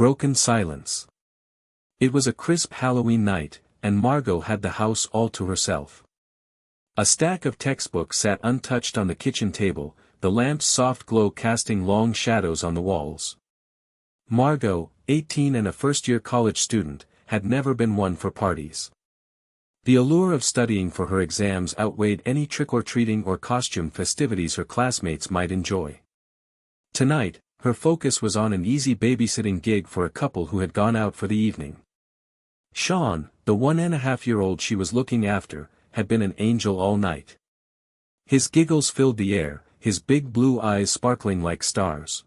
Broken silence. It was a crisp Halloween night, and Margot had the house all to herself. A stack of textbooks sat untouched on the kitchen table, the lamp's soft glow casting long shadows on the walls. Margot, 18 and a first-year college student, had never been one for parties. The allure of studying for her exams outweighed any trick-or-treating or costume festivities her classmates might enjoy. Tonight, her focus was on an easy babysitting gig for a couple who had gone out for the evening. Sean, the 1.5-year-old she was looking after, had been an angel all night. His giggles filled the air, his big blue eyes sparkling like stars.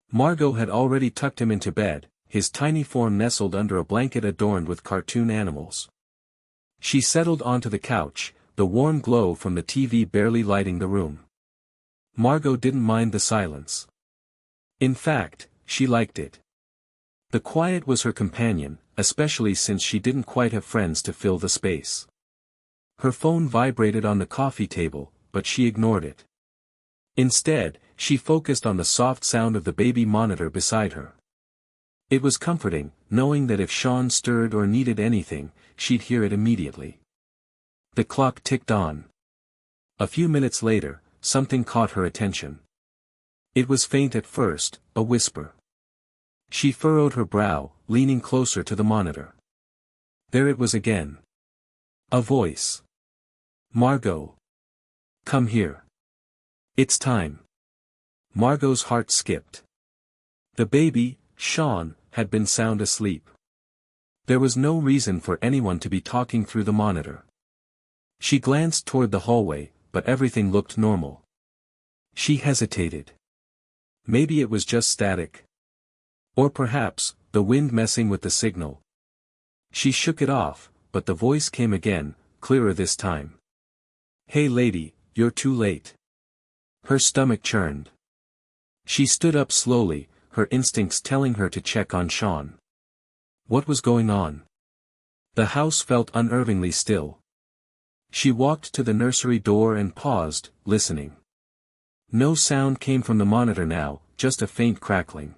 Margot had already tucked him into bed, his tiny form nestled under a blanket adorned with cartoon animals. She settled onto the couch, the warm glow from the TV barely lighting the room. Margot didn't mind the silence. In fact, she liked it. The quiet was her companion, especially since she didn't quite have friends to fill the space. Her phone vibrated on the coffee table, but she ignored it. Instead, she focused on the soft sound of the baby monitor beside her. It was comforting, knowing that if Sean stirred or needed anything, she'd hear it immediately. The clock ticked on. A few minutes later, something caught her attention. It was faint at first, a whisper. She furrowed her brow, leaning closer to the monitor. There it was again. A voice. Margot. Come here. It's time. Margot's heart skipped. The baby, Sean, had been sound asleep. There was no reason for anyone to be talking through the monitor. She glanced toward the hallway, but everything looked normal. She hesitated. Maybe it was just static. Or perhaps, the wind messing with the signal. She shook it off, but the voice came again, clearer this time. Hey lady, you're too late. Her stomach churned. She stood up slowly, her instincts telling her to check on Sean. What was going on? The house felt unnervingly still. She walked to the nursery door and paused, listening. No sound came from the monitor now, just a faint crackling.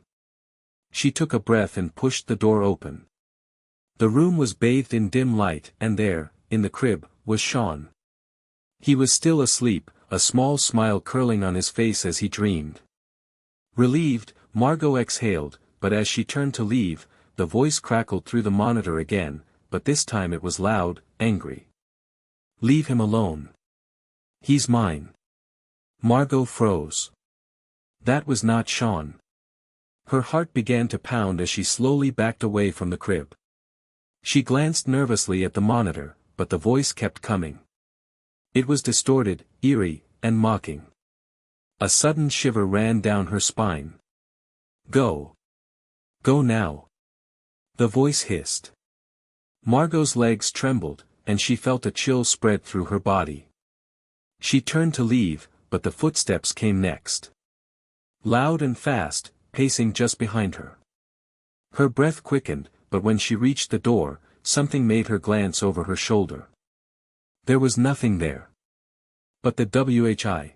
She took a breath and pushed the door open. The room was bathed in dim light, and there, in the crib, was Sean. He was still asleep, a small smile curling on his face as he dreamed. Relieved, Margot exhaled, but as she turned to leave, the voice crackled through the monitor again, but this time it was loud, angry. Leave him alone. He's mine. Margot froze. That was not Sean. Her heart began to pound as she slowly backed away from the crib. She glanced nervously at the monitor, but the voice kept coming. It was distorted, eerie, and mocking. A sudden shiver ran down her spine. Go. Go now. The voice hissed. Margot's legs trembled, and she felt a chill spread through her body. She turned to leave, but the footsteps came next. Loud and fast, pacing just behind her. Her breath quickened, but when she reached the door, something made her glance over her shoulder. There was nothing there. But the WHI.